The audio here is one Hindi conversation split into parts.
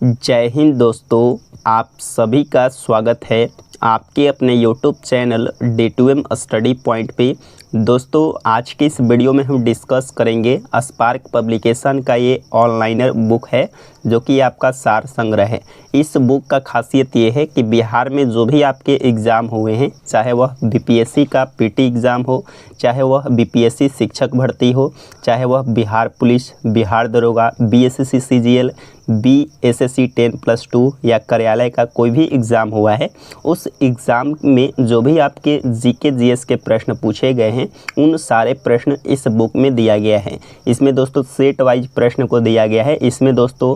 जय हिंद दोस्तों, आप सभी का स्वागत है आपके अपने YouTube channel D2M study point पे। दोस्तों, आज के इस वीडियो में हम डिस्कस करेंगे स्पार्क पब्लिकेशन का ये ऑनलाइनर बुक है जो कि आपका सार संग्रह है। इस बुक का खासियत ये है कि बिहार में जो भी आपके एग्ज़ाम हुए हैं, चाहे वह बीपीएससी का पीटी एग्ज़ाम हो, चाहे वह बीपीएससी शिक्षक भर्ती हो, चाहे वह बिहार पुलिस, बिहार दरोगा, बीएसएससी सीजीएल, बीएसएससी 10+2 या कार्यालय का कोई भी एग्ज़ाम हुआ है, उस एग्ज़ाम में जो भी आपके जीके जीएस के प्रश्न पूछे गए हैं उन सारे प्रश्न इस बुक में दिया गया है। इसमें दोस्तों सेट वाइज प्रश्न को दिया गया है। इसमें दोस्तों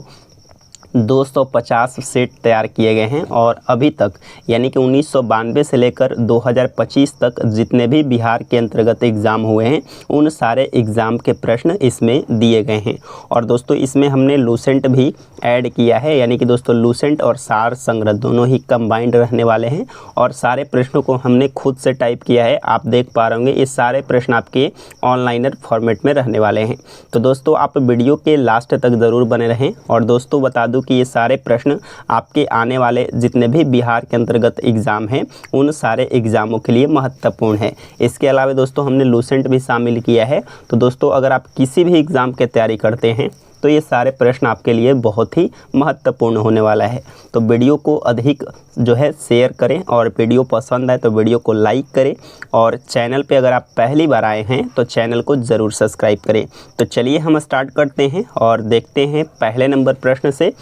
250 सेट तैयार किए गए हैं और अभी तक यानी कि 1992 से लेकर 2025 तक जितने भी बिहार के अंतर्गत एग्ज़ाम हुए हैं उन सारे एग्ज़ाम के प्रश्न इसमें दिए गए हैं। और दोस्तों इसमें हमने लूसेंट भी ऐड किया है, यानी कि दोस्तों लूसेंट और सार संग्रह दोनों ही कंबाइंड रहने वाले हैं और सारे प्रश्नों को हमने खुद से टाइप किया है। आप देख पा रहे होंगे ये सारे प्रश्न आपके ऑनलाइनर फॉर्मेट में रहने वाले हैं। तो दोस्तों आप वीडियो के लास्ट तक ज़रूर बने रहें। और दोस्तों बता दूं कि ये सारे प्रश्न आपके आने वाले जितने भी बिहार के अंतर्गत एग्ज़ाम हैं उन सारे एग्ज़ामों के लिए महत्वपूर्ण है। इसके अलावा दोस्तों हमने लूसेंट भी शामिल किया है। तो दोस्तों अगर आप किसी भी एग्ज़ाम की तैयारी करते हैं तो ये सारे प्रश्न आपके लिए बहुत ही महत्वपूर्ण होने वाला है। तो वीडियो को अधिक जो है शेयर करें और वीडियो पसंद आए तो वीडियो को लाइक करें और चैनल पे अगर आप पहली बार आए हैं तो चैनल को ज़रूर सब्सक्राइब करें। तो चलिए हम स्टार्ट करते हैं और देखते हैं पहले नंबर प्रश्न से,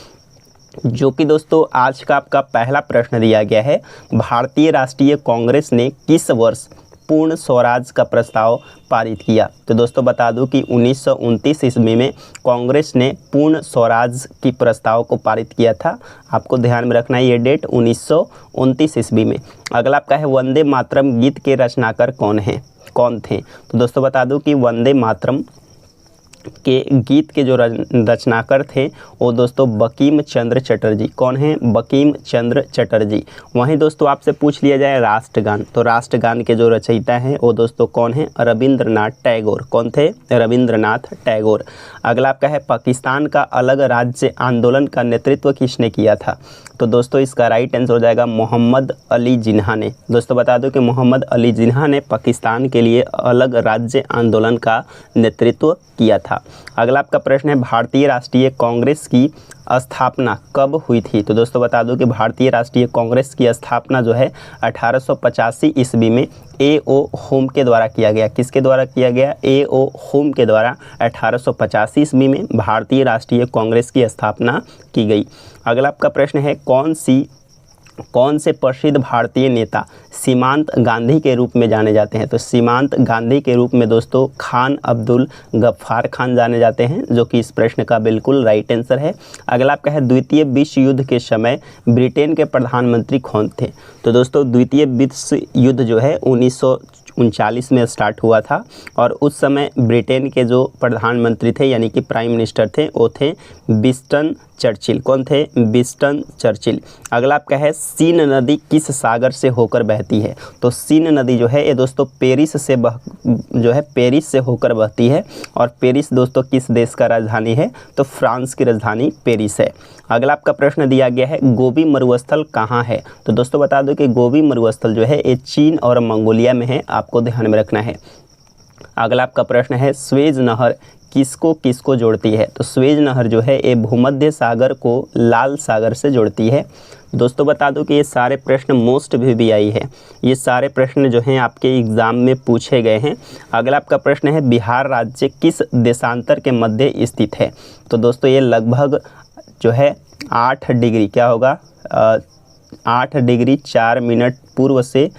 जो कि दोस्तों आज का आपका पहला प्रश्न दिया गया है। भारतीय राष्ट्रीय कांग्रेस ने किस वर्ष पूर्ण स्वराज का प्रस्ताव पारित किया? तो दोस्तों बता दूं कि 1929 ईस्वी में कांग्रेस ने पूर्ण स्वराज की प्रस्ताव को पारित किया था। आपको ध्यान में रखना है ये डेट 1929 ईस्वी में। अगला आपका है वंदे मातरम गीत के रचनाकार कौन थे? तो दोस्तों बता दूं कि वंदे मातरम के गीत के जो रचनाकार थे वो दोस्तों बंकिम चंद्र चटर्जी। कौन है? बंकिम चंद्र चटर्जी। वहीं दोस्तों आपसे पूछ लिया जाए राष्ट्रगान, तो राष्ट्रगान के जो रचयिता हैं वो दोस्तों कौन है? रविंद्रनाथ टैगोर। कौन थे? रविंद्रनाथ टैगोर। अगला आपका है पाकिस्तान का अलग राज्य आंदोलन का नेतृत्व किसने किया था? तो दोस्तों इसका राइट आंसर हो जाएगा मोहम्मद अली जिन्ना ने। दोस्तों बता दो कि मोहम्मद अली जिन्ना ने पाकिस्तान के लिए अलग राज्य आंदोलन का नेतृत्व किया था। अगला आपका प्रश्न है भारतीय राष्ट्रीय कांग्रेस की स्थापना कब हुई थी? तो दोस्तों बता दूं कि भारतीय राष्ट्रीय कांग्रेस की स्थापना जो है 1885 ईस्वी में A.O. होम के द्वारा किया गया। किसके द्वारा किया गया? A.O. होम के द्वारा 1885 ईस्वी में भारतीय राष्ट्रीय कांग्रेस की स्थापना की गई। अगला आपका प्रश्न है कौन से प्रसिद्ध भारतीय नेता सीमांत गांधी के रूप में जाने जाते हैं? तो सीमांत गांधी के रूप में दोस्तों खान अब्दुल गफ्फार खान जाने जाते हैं, जो कि इस प्रश्न का बिल्कुल राइट आंसर है। अगला आपका है द्वितीय विश्व युद्ध के समय ब्रिटेन के प्रधानमंत्री कौन थे? तो दोस्तों द्वितीय विश्व युद्ध जो है 1939 में स्टार्ट हुआ था और उस समय ब्रिटेन के जो प्रधानमंत्री थे यानी कि प्राइम मिनिस्टर थे वो थे विंस्टन चर्चिल। कौन थे? Winston Churchill. अगला आपका है सीन नदी किस सागर से होकर बहती है? तो सीन नदी जो है ये दोस्तों पेरिस से होकर बहती है। और पेरिस दोस्तों किस देश का राजधानी है? तो फ्रांस की राजधानी पेरिस है। अगला आपका प्रश्न दिया गया है गोबी मरुस्थल कहाँ है? तो दोस्तों बता दो कि गोबी मरुस्थल जो है ये चीन और मंगोलिया में है, आपको ध्यान में रखना है। अगला आपका प्रश्न है स्वेज नहर किसको जोड़ती है? तो स्वेज नहर जो है ये भूमध्य सागर को लाल सागर से जोड़ती है। दोस्तों बता दूं कि ये सारे प्रश्न मोस्ट VVI है, ये सारे प्रश्न जो हैं आपके एग्ज़ाम में पूछे गए हैं। अगला आपका प्रश्न है बिहार राज्य किस देशांतर के मध्य स्थित है? तो दोस्तों ये लगभग जो है 8 डिग्री क्या होगा 8 डिग्री 4 मिनट पूर्व से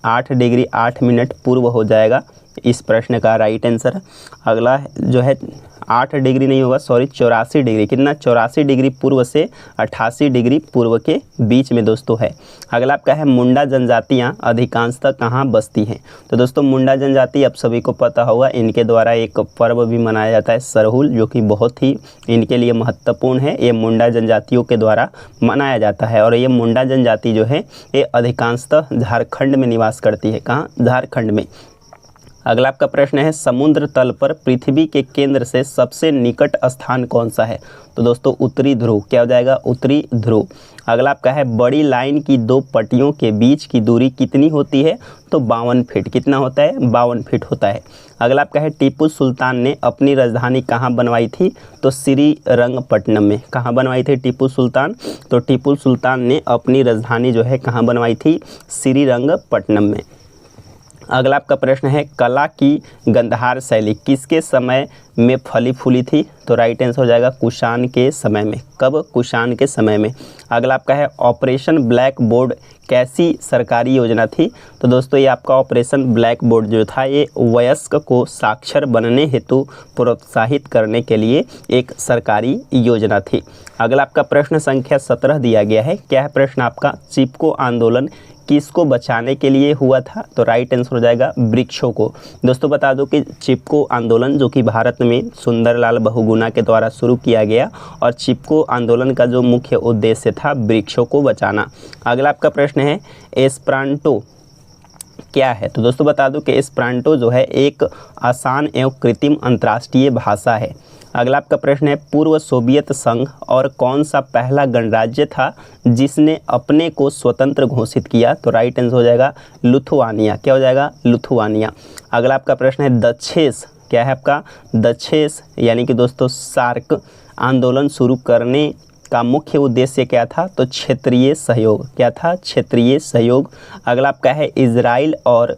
8 डिग्री 8 मिनट पूर्व हो जाएगा इस प्रश्न का राइट आंसर। अगला जो है 8 डिग्री नहीं होगा, सॉरी 84 डिग्री। कितना? 84 डिग्री पूर्व से 88 डिग्री पूर्व के बीच में दोस्तों है। अगला आपका है मुंडा जनजातियाँ अधिकांशतः कहाँ बसती हैं? तो दोस्तों मुंडा जनजाति आप सभी को पता होगा, इनके द्वारा एक पर्व भी मनाया जाता है सरहुल, जो कि बहुत ही इनके लिए महत्वपूर्ण है। ये मुंडा जनजातियों के द्वारा मनाया जाता है और ये मुंडा जनजाति जो है ये अधिकांशतः झारखंड में निवास करती है। कहाँ? झारखंड में। अगला आपका प्रश्न है समुद्र तल पर पृथ्वी के केंद्र से सबसे निकट स्थान कौन सा है? तो दोस्तों उत्तरी ध्रुव। क्या हो जाएगा? उत्तरी ध्रुव। अगला आपका है बड़ी लाइन की दो पट्टियों के बीच की दूरी कितनी होती है? तो 52 फीट। कितना होता है? 52 फीट होता है। अगला आपका है टीपू सुल्तान ने अपनी राजधानी कहाँ बनवाई थी? तो श्रीरंगपट्टनम में। कहाँ बनवाई थी टीपू सुल्तान? तो टीपू सुल्तान ने अपनी राजधानी जो है कहाँ बनवाई थी? श्रीरंगपट्टनम में। अगला आपका प्रश्न है कला की गंधार शैली किसके समय में फली फूली थी? तो राइट आंसर हो जाएगा कुषाण के समय में। कब? कुषाण के समय में। अगला आपका है ऑपरेशन ब्लैक बोर्ड कैसी सरकारी योजना थी? तो दोस्तों ये आपका ऑपरेशन ब्लैक बोर्ड जो था ये वयस्क को साक्षर बनने हेतु प्रोत्साहित करने के लिए एक सरकारी योजना थी। अगला आपका प्रश्न संख्या 17 दिया गया है। क्या है प्रश्न आपका? चिपको आंदोलन किसको बचाने के लिए हुआ था? तो राइट आंसर हो जाएगा वृक्षों को। दोस्तों बता दो कि चिपको आंदोलन जो कि भारत में सुंदरलाल बहुगुणा के द्वारा शुरू किया गया और चिपको आंदोलन का जो मुख्य उद्देश्य था वृक्षों को बचाना। अगला आपका प्रश्न है एस्परांटो क्या है? तो दोस्तों बता दूं कि एस्परांटो जो है एक आसान एवं कृत्रिम अंतर्राष्ट्रीय भाषा है। अगला आपका प्रश्न है पूर्व सोवियत संघ और कौन सा पहला गणराज्य था जिसने अपने को स्वतंत्र घोषित किया? तो राइट आंसर हो जाएगा लिथुआनिया। क्या हो जाएगा? लिथुआनिया। अगला आपका प्रश्न है दक्षेस क्या है आपका? दक्षेस यानी कि दोस्तों सार्क आंदोलन शुरू करने का मुख्य उद्देश्य क्या था? तो क्षेत्रीय सहयोग। क्या था? क्षेत्रीय सहयोग। अगला आपका है इजराइल और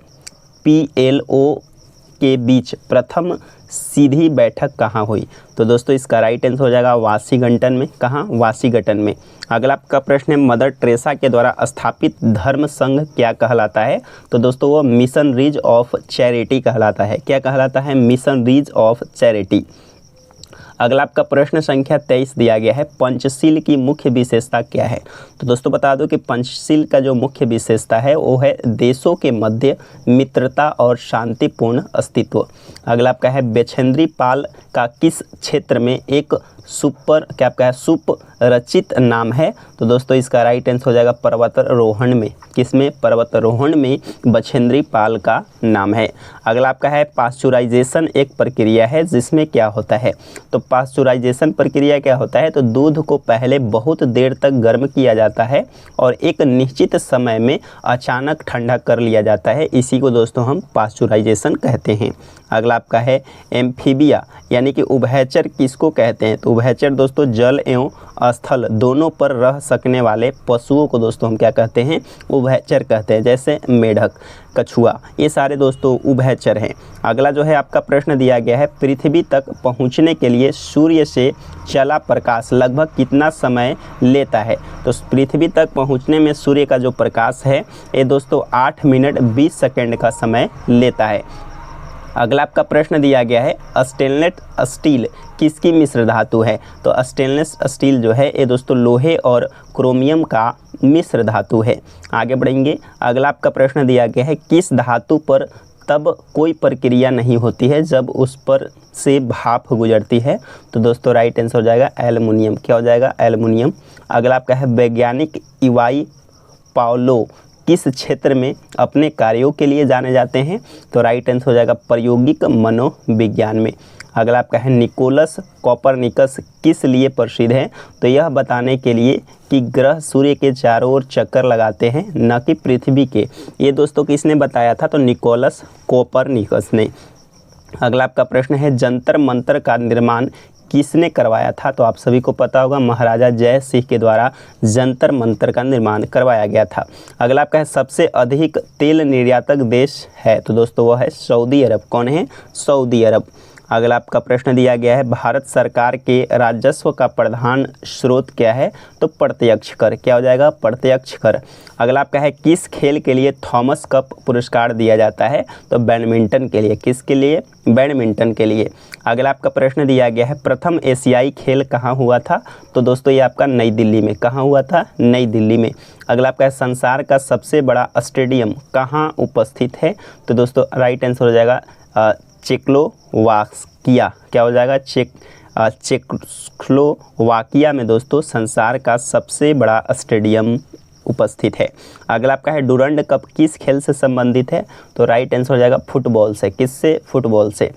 PLO के बीच प्रथम सीधी बैठक कहाँ हुई? तो दोस्तों इसका राइट आंसर हो जाएगा वाशिंगटन में। कहाँ? वाशिंगटन में। अगला आपका प्रश्न है मदर टेरेसा के द्वारा स्थापित धर्म संघ क्या कहलाता है? तो दोस्तों वो मिशनरीज ऑफ चैरिटी कहलाता है। क्या कहलाता है? Missionaries of charity. अगला आपका प्रश्न संख्या 23 दिया गया है पंचशील की मुख्य विशेषता क्या है? तो दोस्तों बता दो कि पंचशील का जो मुख्य विशेषता है वो है देशों के मध्य मित्रता और शांतिपूर्ण अस्तित्व। अगला आपका है बेछेंद्री पाल का किस क्षेत्र में एक सुपरचित नाम है? तो दोस्तों इसका राइट आंसर हो जाएगा पर्वतारोहण में। किसमें? पर्वतारोहण में बछेंद्री पाल का नाम है। अगला आपका है पास्चुराइजेशन एक प्रक्रिया है जिसमें क्या होता है? तो पास्चुराइजेशन प्रक्रिया क्या होता है? तो दूध को पहले बहुत देर तक गर्म किया जाता है और एक निश्चित समय में अचानक ठंडा कर लिया जाता है। इसी को दोस्तों हम पास्चुराइजेशन कहते हैं। अगला आपका है एम्फीबिया यानी कि उभयचर किसको कहते हैं? तो उभयचर दोस्तों जल एवं स्थल दोनों पर रह सकने वाले पशुओं को दोस्तों हम क्या कहते हैं? उभयचर कहते हैं। जैसे मेढक, कछुआ, ये सारे दोस्तों उभयचर हैं। अगला जो है आपका प्रश्न दिया गया है पृथ्वी तक पहुंचने के लिए सूर्य से चला प्रकाश लगभग कितना समय लेता है? तो पृथ्वी तक पहुंचने में सूर्य का जो प्रकाश है ये दोस्तों 8 मिनट 20 सेकेंड का समय लेता है। अगला आपका प्रश्न दिया गया है स्टेनलेस स्टील किसकी मिश्र धातु है? तो स्टेनलेस स्टील जो है ये दोस्तों लोहे और क्रोमियम का मिश्र धातु है। आगे बढ़ेंगे। अगला आपका प्रश्न दिया गया है किस धातु पर तब कोई प्रक्रिया नहीं होती है जब उस पर से भाप गुजरती है? तो दोस्तों राइट आंसर हो जाएगा एल्युमिनियम। क्या हो जाएगा? एल्युमिनियम। अगला आपका है वैज्ञानिक इवाई पाउलो किस क्षेत्र में अपने कार्यों के लिए जाने जाते हैं? तो राइट आंसर हो जाएगा प्रायोगिक मनोविज्ञान में। अगला आपका है निकोलस कोपरनिकस किस लिए प्रसिद्ध है? तो यह बताने के लिए कि ग्रह सूर्य के चारों ओर चक्कर लगाते हैं न कि पृथ्वी के। ये दोस्तों किसने बताया था? तो निकोलस कोपरनिकस ने। अगला आपका प्रश्न है जंतर मंतर का निर्माण किसने करवाया था? तो आप सभी को पता होगा महाराजा जय सिंह के द्वारा जंतर मंतर का निर्माण करवाया गया था। अगला आपका है सबसे अधिक तेल निर्यातक देश है? तो दोस्तों वह है सऊदी अरब। कौन है? सऊदी अरब। अगला आपका प्रश्न दिया गया है भारत सरकार के राजस्व का प्रधान स्रोत क्या है? तो प्रत्यक्ष कर। क्या हो जाएगा? प्रत्यक्ष कर। अगला आपका है किस खेल के लिए थॉमस कप पुरस्कार दिया जाता है? तो बैडमिंटन के लिए। किसके लिए? बैडमिंटन के लिए। अगला आपका प्रश्न दिया गया है प्रथम एशियाई खेल कहाँ हुआ था? तो दोस्तों ये आपका नई दिल्ली में। कहाँ हुआ था? नई दिल्ली में। अगला आपका है संसार का सबसे बड़ा स्टेडियम कहाँ उपस्थित है? तो दोस्तों राइट आंसर हो जाएगा चेकोस्लोवाकिया। क्या हो जाएगा? चेकोस्लोवाकिया में दोस्तों संसार का सबसे बड़ा स्टेडियम उपस्थित है। अगला आपका है डुरंड कप किस खेल से संबंधित है, तो राइट आंसर हो जाएगा फुटबॉल से। किससे? फुटबॉल से।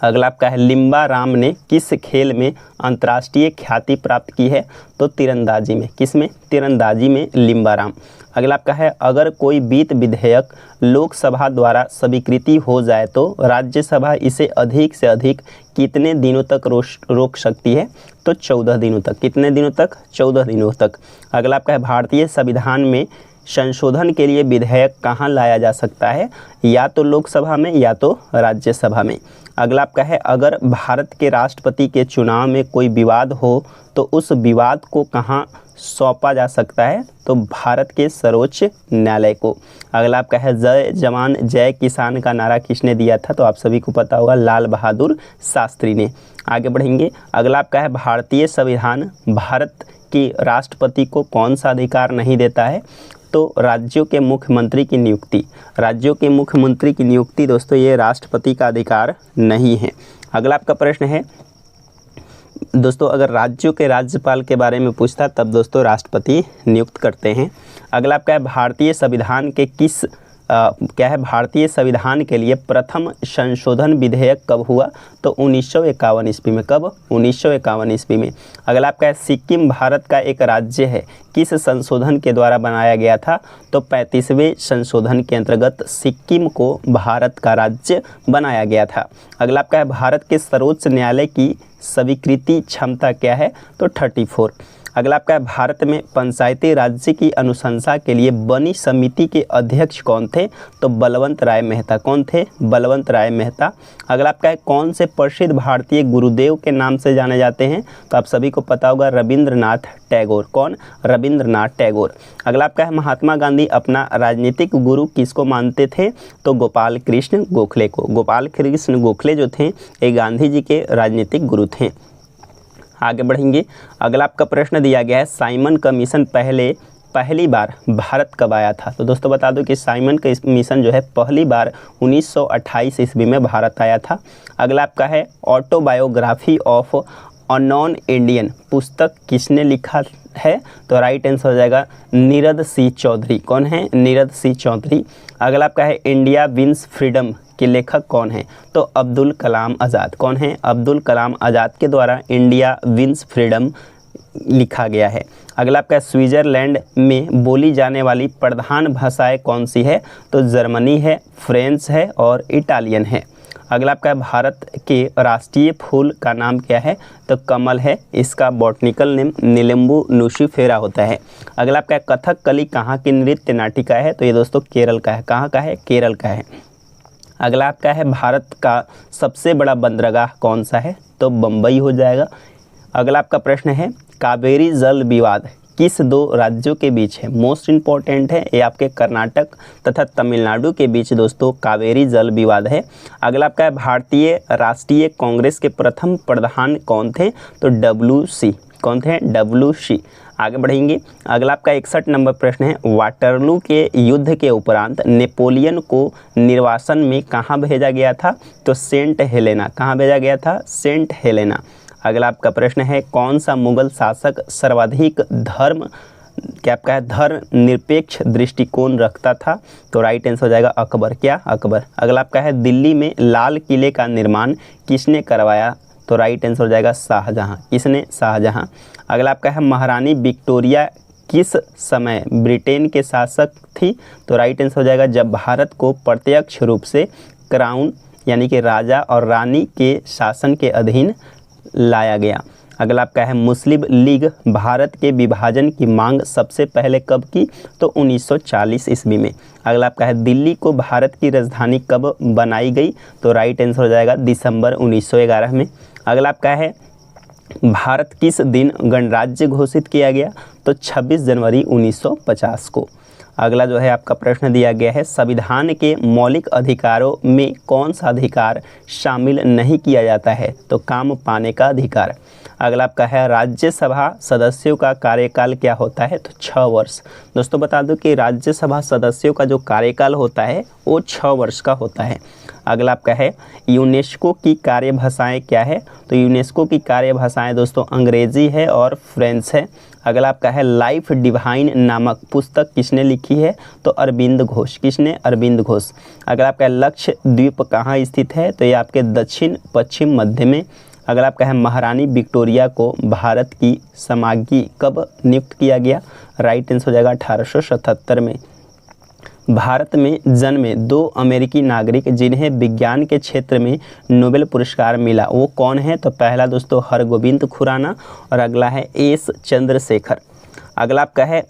अगला आपका है लिम्बा राम ने किस खेल में अंतर्राष्ट्रीय ख्याति प्राप्त की है, तो तीरंदाजी में। किस में? तीरंदाजी में लिम्बा राम। अगला आपका है अगर कोई वित्त विधेयक लोकसभा द्वारा स्वीकृति हो जाए तो राज्यसभा इसे अधिक से अधिक कितने दिनों तक रोक सकती है, तो 14 दिनों तक। कितने दिनों तक? 14 दिनों तक। अगला आपका है भारतीय संविधान में संशोधन के लिए विधेयक कहाँ लाया जा सकता है, या तो लोकसभा में या तो राज्यसभा में। अगला आपका है अगर भारत के राष्ट्रपति के चुनाव में कोई विवाद हो तो उस विवाद को कहाँ सौंपा जा सकता है, तो भारत के सर्वोच्च न्यायालय को। अगला आपका है जय जवान जय किसान का नारा किसने दिया था, तो आप सभी को पता होगा लाल बहादुर शास्त्री ने। आगे बढ़ेंगे। अगला आपका है भारतीय संविधान भारत के राष्ट्रपति को कौन सा अधिकार नहीं देता है, तो राज्यों के मुख्यमंत्री की नियुक्ति। राज्यों के मुख्यमंत्री की नियुक्ति दोस्तों ये राष्ट्रपति का अधिकार नहीं है। अगला आपका प्रश्न है दोस्तों अगर राज्यों के राज्यपाल के बारे में पूछता तब दोस्तों राष्ट्रपति नियुक्त करते हैं। अगला आपका है भारतीय संविधान के भारतीय संविधान के लिए प्रथम संशोधन विधेयक कब हुआ, तो 1951 ईस्वी में। कब? 1951 ईस्वी में। अगला आपका है सिक्किम भारत का एक राज्य है किस संशोधन के द्वारा बनाया गया था, तो 35वें संशोधन के अंतर्गत सिक्किम को भारत का राज्य बनाया गया था। अगला आपका है भारत के सर्वोच्च न्यायालय की स्वीकृति क्षमता क्या है, तो 34। अगला आपका है भारत में पंचायती राज्य की अनुशंसा के लिए बनी समिति के अध्यक्ष कौन थे, तो बलवंत राय मेहता। कौन थे? बलवंत राय मेहता। अगला आपका है कौन से प्रसिद्ध भारतीय गुरुदेव के नाम से जाने जाते हैं, तो आप सभी को पता होगा रविंद्रनाथ टैगोर। कौन? रविंद्रनाथ टैगोर। अगला आपका है महात्मा गांधी अपना राजनीतिक गुरु किसको मानते थे, तो गोपाल कृष्ण गोखले को। गोपाल कृष्ण गोखले जो थे ये गांधी जी के राजनीतिक गुरु थे। आगे बढ़ेंगे। अगला आपका प्रश्न दिया गया है साइमन कमीशन पहली बार भारत कब आया था, तो दोस्तों बता दो कि साइमन कमीशन जो है पहली बार 1928 ईस्वी में भारत आया था। अगला आपका है ऑटोबायोग्राफी ऑफ अननोन इंडियन पुस्तक किसने लिखा है, तो राइट आंसर हो जाएगा नीरद सी चौधरी। कौन है? नीरद सी चौधरी। अगला आपका है इंडिया विंस फ्रीडम के लेखक कौन है, तो अब्दुल कलाम आज़ाद। कौन है? अब्दुल कलाम आज़ाद के द्वारा इंडिया विंस फ्रीडम लिखा गया है। अगला आपका स्विट्जरलैंड में बोली जाने वाली प्रधान भाषाएं कौन सी है, तो जर्मनी है, फ्रेंच है और इटालियन है। अगला आपका भारत के राष्ट्रीय फूल का नाम क्या है, तो कमल है। इसका बॉटनिकल नेम निलंबू नुसिफेरा होता है। अगला आपका कथकली कहाँ की नृत्य नाटिका है, तो ये दोस्तों केरल का है। कहाँ का है? केरल का है। अगला आपका है भारत का सबसे बड़ा बंदरगाह कौन सा है, तो बम्बई हो जाएगा। अगला आपका प्रश्न है कावेरी जल विवाद किस दो राज्यों के बीच है, मोस्ट इम्पॉर्टेंट है, ये आपके कर्नाटक तथा तमिलनाडु के बीच दोस्तों कावेरी जल विवाद है। अगला आपका है भारतीय राष्ट्रीय कांग्रेस के प्रथम प्रधान कौन थे, तो WC। कौन थे? WC। आगे बढ़ेंगे। अगला आपका 61 नंबर प्रश्न है वाटरलू के युद्ध के उपरांत नेपोलियन को निर्वासन में कहाँ भेजा गया था, तो सेंट हेलेना। कहाँ भेजा गया था? Saint Helena. अगला आपका प्रश्न है कौन सा मुगल शासक सर्वाधिक धर्म निरपेक्ष दृष्टिकोण रखता था, तो राइट आंसर हो जाएगा अकबर। क्या? अकबर। अगला आपका है दिल्ली में लाल किले का निर्माण किसने करवाया, तो राइट आंसर हो जाएगा शाहजहां। किसने? शाहजहां। अगला आपका है महारानी विक्टोरिया किस समय ब्रिटेन के शासक थी, तो राइट आंसर हो जाएगा जब भारत को प्रत्यक्ष रूप से क्राउन यानी कि राजा और रानी के शासन के अधीन लाया गया। अगला आपका है मुस्लिम लीग भारत के विभाजन की मांग सबसे पहले कब की, तो 1940 ईस्वी में। अगला आपका है दिल्ली को भारत की राजधानी कब बनाई गई, तो राइट आंसर हो जाएगा दिसंबर 1911 में। अगला आपका है भारत किस दिन गणराज्य घोषित किया गया, तो 26 जनवरी 1950 को। अगला जो है आपका प्रश्न दिया गया है संविधान के मौलिक अधिकारों में कौन सा अधिकार शामिल नहीं किया जाता है, तो काम पाने का अधिकार। अगला आपका है राज्यसभा सदस्यों का कार्यकाल क्या होता है, तो 6 वर्ष। दोस्तों बता दूं कि राज्यसभा सदस्यों का जो कार्यकाल होता है वो 6 वर्ष का होता है। अगला आपका है यूनेस्को की कार्यभाषाएं क्या है, तो यूनेस्को की कार्यभाषाएं दोस्तों अंग्रेजी है और फ्रेंच है। अगला आपका है लाइफ डिवाइन नामक पुस्तक किसने लिखी है? तो अरविंद घोष। किसने? अरविंद घोष। अगला आपका लक्षद्वीप कहाँ स्थित है? तो ये आपके दक्षिण पश्चिम मध्य में। अगला आपका है महारानी विक्टोरिया को भारत की समाज्ञी कब नियुक्त किया गया? राइट आंसर हो जाएगा 1877 में। भारत में जन्मे 2 अमेरिकी नागरिक जिन्हें विज्ञान के क्षेत्र में नोबेल पुरस्कार मिला, वो कौन है? तो पहला दोस्तों हरगोविंद खुराना और अगला है एस चंद्रशेखर। अगला आपका है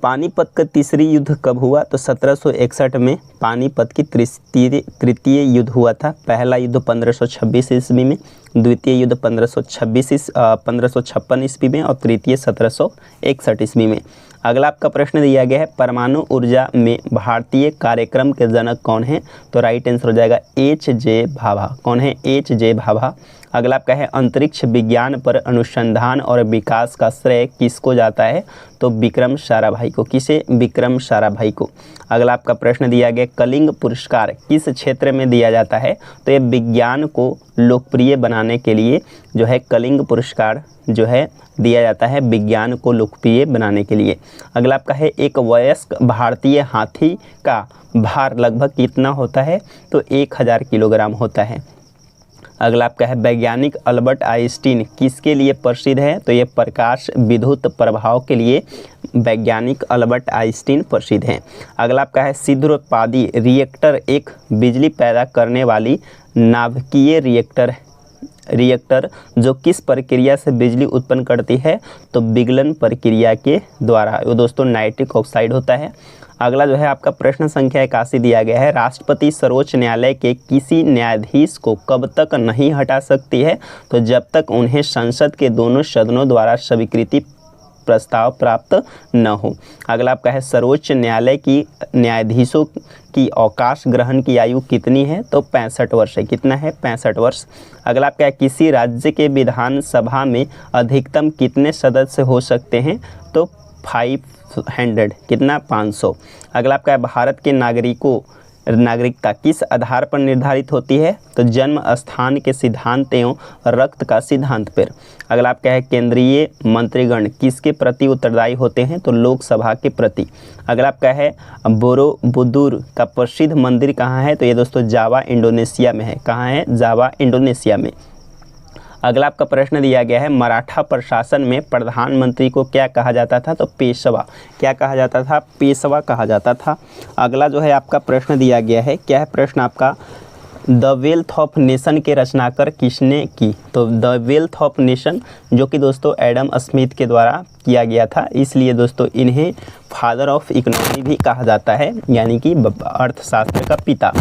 पानीपत का तीसरी युद्ध कब हुआ? तो 1761 में पानीपत की तृतीय युद्ध हुआ था। पहला युद्ध 1526 ईस्वी में, द्वितीय युद्ध 1556 ईस्वी में और तृतीय 1761 ईस्वी में। अगला आपका प्रश्न दिया गया है परमाणु ऊर्जा में भारतीय कार्यक्रम के जनक कौन है? तो राइट आंसर हो जाएगा H.J. भाभा। कौन है? H.J. भाभा। अगला आपका है अंतरिक्ष विज्ञान पर अनुसंधान और विकास का श्रेय किसको जाता है? तो विक्रम साराभाई को। किसे? विक्रम साराभाई को। अगला आपका प्रश्न दिया गया कलिंग पुरस्कार किस क्षेत्र में दिया जाता है? तो ये विज्ञान को लोकप्रिय बनाने के लिए जो है कलिंग पुरस्कार जो है दिया जाता है, विज्ञान को लोकप्रिय बनाने के लिए। अगला आपका है एक वयस्क भारतीय हाथी का भार लगभग कितना होता है? तो 1000 किलोग्राम होता है। अगला आपका है वैज्ञानिक अल्बर्ट आइंस्टीन किसके लिए प्रसिद्ध है? तो ये प्रकाश विद्युत प्रभाव के लिए वैज्ञानिक अल्बर्ट आइंस्टीन प्रसिद्ध हैं। अगला आपका है छिद्रोत्पादी रिएक्टर एक बिजली पैदा करने वाली नाभिकीय रिएक्टर जो किस प्रक्रिया से बिजली उत्पन्न करती है? तो विगलन प्रक्रिया के द्वारा। वो दोस्तों नाइट्रिक ऑक्साइड होता है। अगला जो है आपका प्रश्न संख्या 81 दिया गया है राष्ट्रपति सर्वोच्च न्यायालय के किसी न्यायाधीश को कब तक नहीं हटा सकती है? तो जब तक उन्हें संसद के दोनों सदनों द्वारा स्वीकृति प्रस्ताव प्राप्त न हो। अगला आपका है सर्वोच्च न्यायालय की न्यायाधीशों की अवकाश ग्रहण की आयु कितनी है? तो 65 वर्ष है। कितना है? 65 वर्ष। अगला आपका है किसी राज्य के विधानसभा में अधिकतम कितने सदस्य हो सकते हैं? तो 500। कितना? 500। अगला आपका है भारत के नागरिकता किस आधार पर निर्धारित होती है? तो जन्म स्थान के सिद्धांत एवं रक्त का सिद्धांत पर। अगला आपका है केंद्रीय मंत्रीगण किसके प्रति उत्तरदायी होते हैं? तो लोकसभा के प्रति। अगला आपका है बोरोबुदुर का प्रसिद्ध मंदिर कहाँ है? तो ये दोस्तों जावा इंडोनेशिया में है। कहाँ है? जावा इंडोनेशिया में। अगला आपका प्रश्न दिया गया है मराठा प्रशासन में प्रधानमंत्री को क्या कहा जाता था? तो पेशवा। क्या कहा जाता था? पेशवा कहा जाता था। अगला जो है आपका प्रश्न दिया गया है, क्या है प्रश्न आपका? द वेल्थ ऑफ नेशन के रचनाकार किसने की? तो द वेल्थ ऑफ नेशन जो कि दोस्तों एडम स्मिथ के द्वारा किया गया था, इसलिए दोस्तों इन्हें फादर ऑफ इकोनॉमी भी कहा जाता है, यानी कि अर्थशास्त्र का पिता।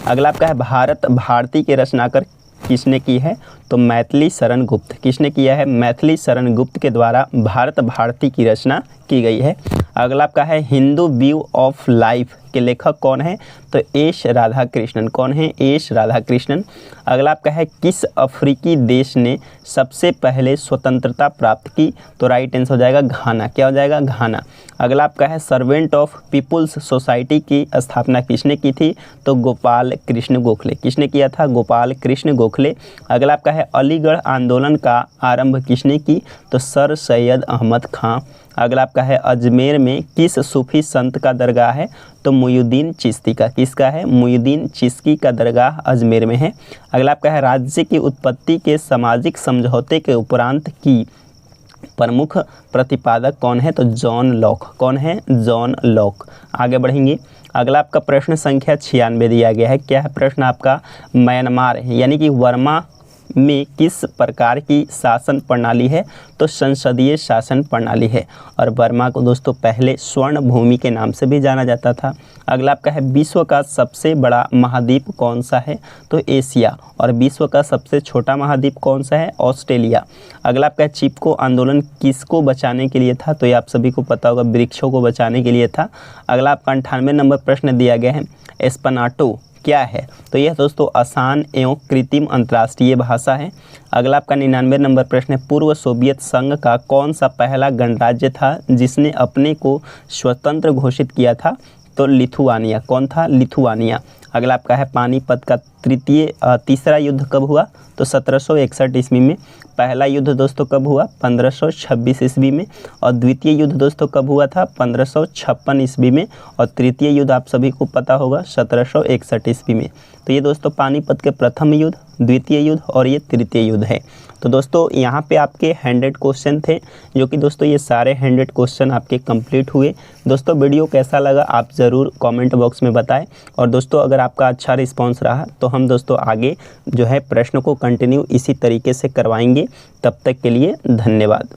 अगला आपका है भारत भारती के रचनाकार किसने की है? तो मैथिली शरण गुप्त। किसने किया है? मैथिली शरण गुप्त के द्वारा भारत भारती की रचना की गई है। अगला आपका है हिंदू व्यू ऑफ लाइफ के लेखक कौन है? तो एस राधाकृष्णन। कौन है? एस राधाकृष्णन। अगला आपका है किस अफ्रीकी देश ने सबसे पहले स्वतंत्रता प्राप्त की? तो राइट आंसर हो जाएगा घाना। क्या हो जाएगा? घाना। अगला आपका है सर्वेंट ऑफ पीपुल्स सोसाइटी की स्थापना किसने की थी? तो गोपाल कृष्ण गोखले। किसने किया था? गोपाल कृष्ण गोखले। अगला आपका है अलीगढ़ आंदोलन का आरंभ किसने की? तो सर सैयद अहमद खां। अगला आपका है अजमेर में किस सूफी संत का दरगाह है? तो मुइनुद्दीन चिश्ती का। किसका है? मुइनुद्दीन चिश्ती का दरगाह अजमेर में है। अगला आपका है राज्य की उत्पत्ति के सामाजिक समझौते के उपरांत की प्रमुख प्रतिपादक कौन है? तो जॉन लॉक। कौन है? John Locke. आगे बढ़ेंगे। अगला आपका प्रश्न संख्या 96 दिया गया है, क्या है प्रश्न आपका? म्यांमार यानी कि वर्मा में किस प्रकार की शासन प्रणाली है? तो संसदीय शासन प्रणाली है। और बर्मा को दोस्तों पहले स्वर्ण भूमि के नाम से भी जाना जाता था। अगला आपका है विश्व का सबसे बड़ा महाद्वीप कौन सा है? तो एशिया। और विश्व का सबसे छोटा महाद्वीप कौन सा है? ऑस्ट्रेलिया। अगला आपका चिपको आंदोलन किसको बचाने के लिए था? तो ये आप सभी को पता होगा, वृक्षों को बचाने के लिए था। अगला आपका 98 नंबर प्रश्न दिया गया है एस्पेरांतो क्या है? तो यह दोस्तों आसान एवं कृत्रिम अंतर्राष्ट्रीय भाषा है। अगला आपका 99 नंबर प्रश्न है पूर्व सोवियत संघ का कौन सा पहला गणराज्य था जिसने अपने को स्वतंत्र घोषित किया था? तो लिथुआनिया। कौन था? लिथुआनिया। अगला आपका है पानीपत का तीसरा युद्ध कब हुआ? तो 1761 ईस्वी में। पहला युद्ध दोस्तों कब हुआ 1526 ईस्वी में, और द्वितीय युद्ध दोस्तों कब हुआ था 1556 ईस्वी में, और तृतीय युद्ध आप सभी को पता होगा 1761 ईस्वी में। तो ये दोस्तों पानीपत के प्रथम युद्ध, द्वितीय युद्ध और ये तृतीय युद्ध है। तो दोस्तों यहाँ पे आपके 100 क्वेश्चन थे, जो कि दोस्तों ये सारे 100 क्वेश्चन आपके कंप्लीट हुए। दोस्तों वीडियो कैसा लगा आप ज़रूर कमेंट बॉक्स में बताएं, और दोस्तों अगर आपका अच्छा रिस्पांस रहा तो हम दोस्तों आगे जो है प्रश्न को कंटिन्यू इसी तरीके से करवाएंगे। तब तक के लिए धन्यवाद।